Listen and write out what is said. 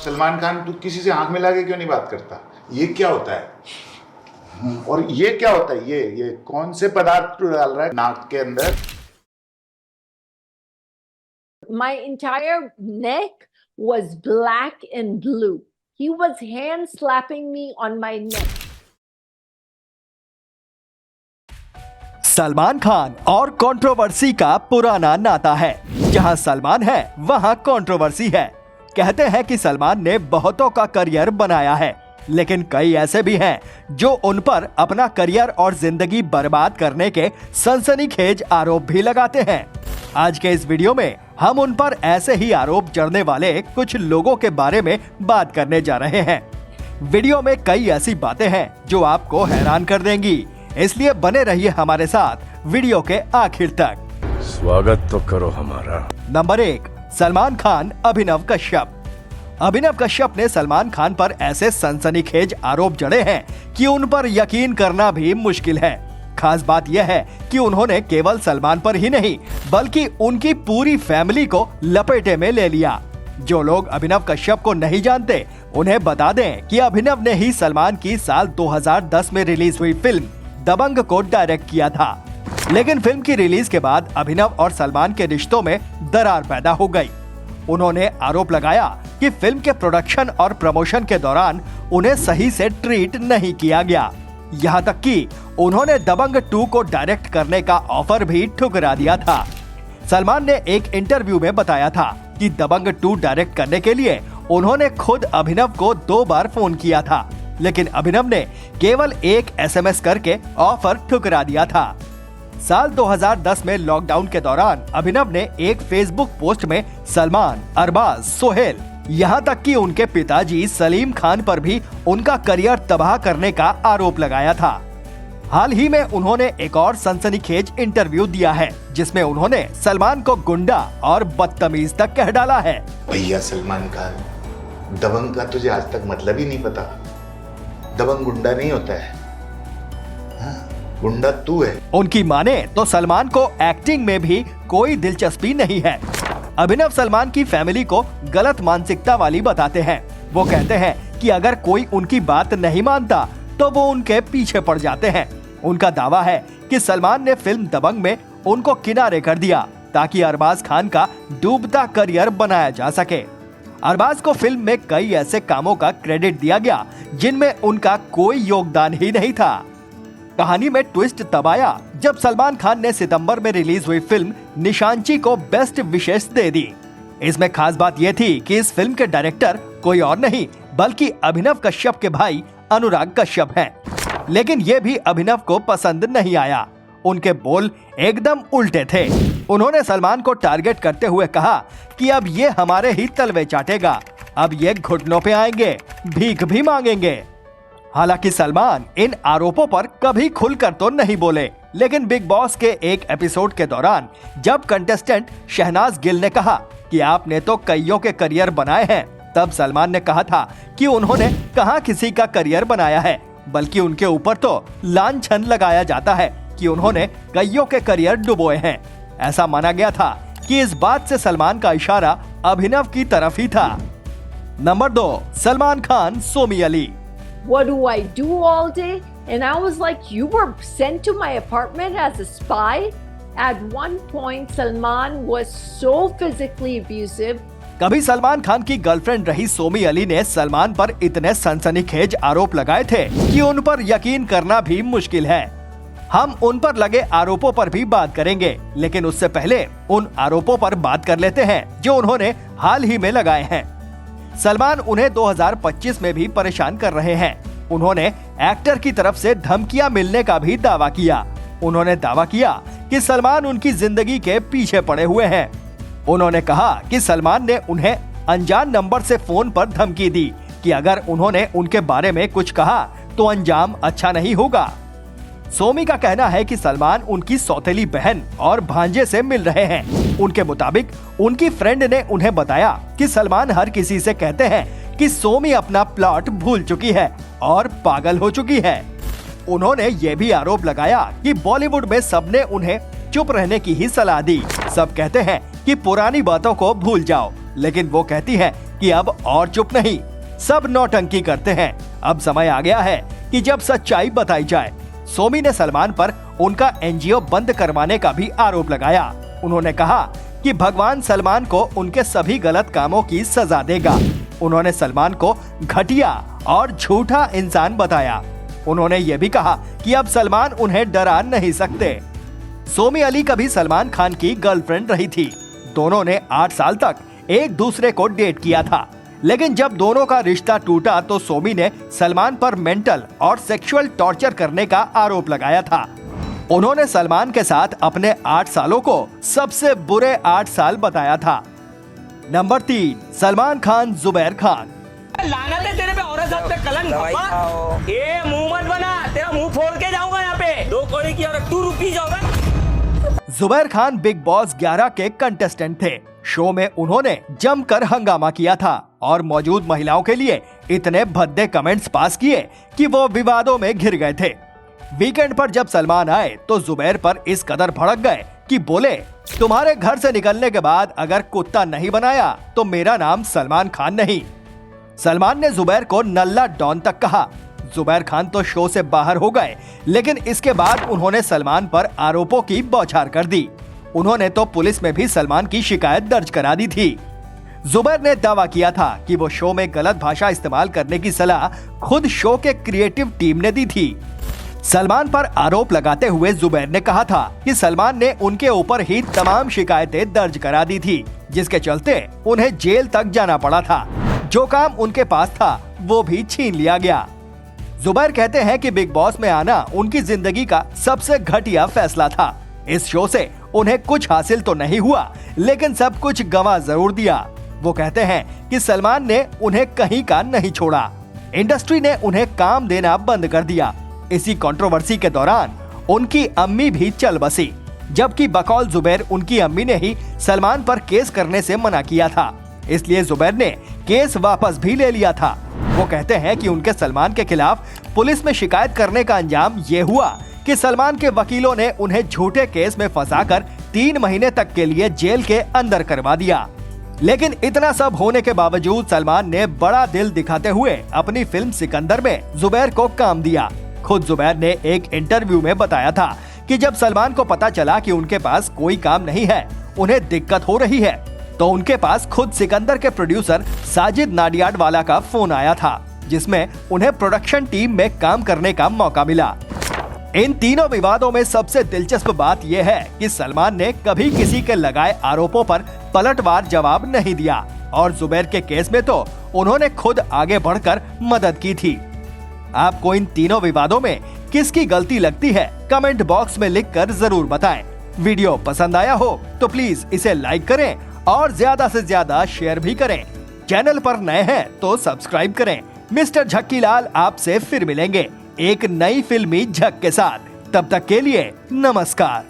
सलमान खान तू किसी से आंख मिला के क्यों नहीं बात करता? ये क्या होता है? और ये क्या होता है? ये कौन से पदार्थ तू डाल रहा है नाक के अंदर? My entire neck was black and blue. He was hand slapping me on my neck. Salman Khan और कंट्रोवर्सी का पुराना नाता है। जहां सलमान है वहां कंट्रोवर्सी है। कहते हैं कि सलमान ने बहुतों का करियर बनाया है, लेकिन कई ऐसे भी हैं जो उन पर अपना करियर और जिंदगी बर्बाद करने के सनसनीखेज आरोप भी लगाते हैं। आज के इस वीडियो में हम उन पर ऐसे ही आरोप जड़ने वाले कुछ लोगों के बारे में बात करने जा रहे हैं। वीडियो में कई ऐसी बातें हैं जो आपको हैरान कर देंगी, इसलिए बने रहिए हमारे साथ वीडियो के आखिर तक। स्वागत तो करो हमारा। नंबर 1, सलमान खान अभिनव कश्यप। अभिनव कश्यप ने सलमान खान पर ऐसे सनसनीखेज आरोप जड़े हैं कि उन पर यकीन करना भी मुश्किल है। खास बात यह है कि उन्होंने केवल सलमान पर ही नहीं बल्कि उनकी पूरी फैमिली को लपेटे में ले लिया। जो लोग अभिनव कश्यप को नहीं जानते उन्हें बता दें कि अभिनव ने ही सलमान की साल 2010 में रिलीज हुई फिल्म दबंग को डायरेक्ट किया था। लेकिन फिल्म की रिलीज के बाद अभिनव और सलमान के रिश्तों में दरार पैदा हो गई। उन्होंने आरोप लगाया कि फिल्म के प्रोडक्शन और प्रमोशन के दौरान उन्हें सही से ट्रीट नहीं किया गया। यहाँ तक कि उन्होंने दबंग 2 को डायरेक्ट करने का ऑफर भी ठुकरा दिया था। सलमान ने एक इंटरव्यू में बताया था कि दबंग 2 डायरेक्ट करने के लिए उन्होंने खुद अभिनव को 2 बार फोन किया था, लेकिन अभिनव ने केवल एक SMS करके ऑफर ठुकरा दिया था। साल 2010 में लॉकडाउन के दौरान अभिनव ने एक फेसबुक पोस्ट में सलमान, अरबाज, सोहेल, यहाँ तक कि उनके पिताजी सलीम खान पर भी उनका करियर तबाह करने का आरोप लगाया था। हाल ही में उन्होंने एक और सनसनीखेज इंटरव्यू दिया है जिसमें उन्होंने सलमान को गुंडा और बदतमीज तक कह डाला है। भैया सलमान खान, दबंग का तुझे आज तक मतलब ही नहीं पता। दबंग गुंडा नहीं होता है, गुंडा तू है। उनकी माने तो सलमान को एक्टिंग में भी कोई दिलचस्पी नहीं है। अभिनव सलमान की फैमिली को गलत मानसिकता वाली बताते हैं। वो कहते हैं कि अगर कोई उनकी बात नहीं मानता तो वो उनके पीछे पड़ जाते हैं। उनका दावा है कि सलमान ने फिल्म दबंग में उनको किनारे कर दिया ताकि अरबाज खान का डूबता करियर बनाया जा सके। अरबाज को फिल्म में कई ऐसे कामों का क्रेडिट दिया गया जिनमें उनका कोई योगदान ही नहीं था। कहानी में ट्विस्ट तब आया जब सलमान खान ने सितंबर में रिलीज हुई फिल्म निशांची को बेस्ट विशेष दे दी। इसमें खास बात यह थी कि इस फिल्म के डायरेक्टर कोई और नहीं बल्कि अभिनव कश्यप के भाई अनुराग कश्यप हैं। लेकिन ये भी अभिनव को पसंद नहीं आया। उनके बोल एकदम उल्टे थे। उन्होंने सलमान को टारगेट करते हुए कहा कि अब ये हमारे ही तलवे चाटेगा, अब ये घुटनों पे आएंगे, भीख भी मांगेंगे। हालांकि सलमान इन आरोपों पर कभी खुलकर तो नहीं बोले, लेकिन बिग बॉस के एक एपिसोड के दौरान जब कंटेस्टेंट शहनाज गिल ने कहा कि आपने तो कईयों के करियर बनाए हैं, तब सलमान ने कहा था कि उन्होंने कहां किसी का करियर बनाया है, बल्कि उनके ऊपर तो लांछन लगाया जाता है कि उन्होंने कईयों के करियर डुबोए हैं। ऐसा माना गया था कि इस बात से सलमान का इशारा अभिनव की तरफ ही था। Number 2, Salman Khan, Somy Ali. What do I do all day? And I was like, you were sent to my apartment as a spy? At one point, Salman was so physically abusive. कभी सलमान खान की गर्लफ्रेंड रही सोमी अली ने सलमान पर इतने सनसनीखेज आरोप लगाए थे कि उन पर यकीन करना भी मुश्किल है। हम उन पर लगे आरोपों पर भी बात करेंगे, लेकिन उससे पहले उन आरोपों पर बात कर लेते हैं जो उन्होंने हाल ही में लगाए हैं। सलमान उन्हें 2025 में भी परेशान कर रहे हैं। उन्होंने एक्टर की तरफ से धमकियां मिलने का भी दावा किया। उन्होंने दावा किया कि सलमान उनकी जिंदगी के पीछे पड़े हुए हैं। उन्होंने कहा कि सलमान ने उन्हें अनजान नंबर से फोन पर धमकी दी कि अगर उन्होंने उनके बारे में कुछ कहा तो अंजाम अच्छा नहीं होगा। सोमी का कहना है कि सलमान उनकी सौतेली बहन और भांजे से मिल रहे हैं। उनके मुताबिक उनकी फ्रेंड ने उन्हें बताया कि सलमान हर किसी से कहते हैं कि सोमी अपना प्लॉट भूल चुकी है और पागल हो चुकी है। उन्होंने ये भी आरोप लगाया कि बॉलीवुड में सबने उन्हें चुप रहने की ही सलाह दी। सब कहते हैं कि पुरानी बातों को भूल जाओ, लेकिन वो कहती हैं कि अब और चुप नहीं, सब नौटंकी करते हैं। अब समय आ गया है कि जब सच्चाई बताई जाए। सोमी ने सलमान पर उनका एनजीओ बंद करवाने का भी आरोप लगाया। उन्होंने कहा कि भगवान सलमान को उनके सभी गलत कामों की सजा देगा। उन्होंने सलमान को घटिया और झूठा इंसान बताया। उन्होंने ये भी कहा कि अब सलमान उन्हें डरा नहीं सकते। सोमी अली कभी सलमान खान की गर्लफ्रेंड रही थी। दोनों ने 8 साल तक एक दूसरे को डेट किया था, लेकिन जब दोनों का रिश्ता टूटा तो सोमी ने सलमान पर मेंटल और सेक्सुअल टॉर्चर करने का आरोप लगाया था। उन्होंने सलमान के साथ अपने 8 सालों को सबसे बुरे 8 साल बताया था। नंबर 3, सलमान खान जुबैर खान। लानत है तेरे पे, औरत साहब पे कलंक। पापा ये मुंह मत बना, तेरा मुंह फोड़ के जाऊंगा यहाँ पे। 2 कौड़ी की औरत, तू रुकी जाओगा। जुबैर खान बिग बॉस 11 के कंटेस्टेंट थे। शो में उन्होंने जमकर हंगामा किया था और मौजूद महिलाओं के लिए इतने भद्दे कमेंट्स पास किए कि वो विवादों में घिर गए थे। वीकेंड पर जब सलमान आए तो जुबैर पर इस कदर भड़क गए कि बोले, तुम्हारे घर से निकलने के बाद अगर कुत्ता नहीं बनाया तो मेरा नाम सलमान खान नहीं। सलमान ने जुबैर को नल्ला डॉन तक कहा। जुबैर खान तो शो से बाहर हो गए, लेकिन इसके बाद उन्होंने सलमान पर आरोपों की बौछार कर दी। उन्होंने तो पुलिस में भी सलमान की शिकायत दर्ज करा दी थी। जुबैर ने दावा किया था कि वो शो में गलत भाषा इस्तेमाल करने की सलाह खुद शो के क्रिएटिव टीम ने दी थी। सलमान पर आरोप लगाते हुए जुबैर ने कहा था कि सलमान ने उनके ऊपर ही तमाम शिकायतें दर्ज करा दी थी, जिसके चलते उन्हें जेल तक जाना पड़ा था। जो काम उनके पास था वो भी छीन लिया गया। जुबैर कहते हैं कि बिग बॉस में आना उनकी जिंदगी का सबसे घटिया फैसला था। इस शो से उन्हें कुछ हासिल तो नहीं हुआ, लेकिन सब कुछ गंवा जरूर दिया। वो कहते हैं कि सलमान ने उन्हें कहीं का नहीं छोड़ा। इंडस्ट्री ने उन्हें काम देना बंद कर दिया। इसी कंट्रोवर्सी के दौरान उनकी अम्मी भी चल बसी, जबकि बकौल जुबैर उनकी अम्मी ने ही सलमान पर केस करने से मना किया था। इसलिए जुबैर ने केस वापस भी ले लिया था। वो कहते हैं कि उनके सलमान के खिलाफ पुलिस में शिकायत करने का अंजाम ये हुआ कि सलमान के वकीलों ने उन्हें झूठे केस में फंसाकर 3 महीने तक के लिए जेल के अंदर करवा दिया। लेकिन इतना सब होने के बावजूद सलमान ने बड़ा दिल दिखाते हुए अपनी फिल्म सिकंदर में जुबैर को काम दिया। खुद जुबैर ने एक इंटरव्यू में बताया था कि जब सलमान को पता चला कि उनके पास कोई काम नहीं है, उन्हें दिक्कत हो रही है, तो उनके पास खुद सिकंदर के प्रोड्यूसर साजिद नाडियाडवाला का फोन आया था, जिसमें उन्हें प्रोडक्शन टीम में काम करने का मौका मिला। इन तीनों विवादों में सबसे दिलचस्प बात यह है कि सलमान ने कभी किसी के लगाए आरोपों पर पलटवार जवाब नहीं दिया और जुबैर के केस में तो उन्होंने खुद आगे बढ़कर मदद की थी। आपको इन तीनों विवादों में किसकी गलती लगती है, कमेंट बॉक्स में लिखकर जरूर बताएं। वीडियो पसंद आया हो तो प्लीज इसे लाइक करें और ज्यादा से ज्यादा शेयर भी करें। चैनल पर नए हैं तो सब्सक्राइब करें। मिस्टर झक्कीलाल आपसे फिर मिलेंगे एक नई फिल्मी झक के साथ। तब तक के लिए नमस्कार।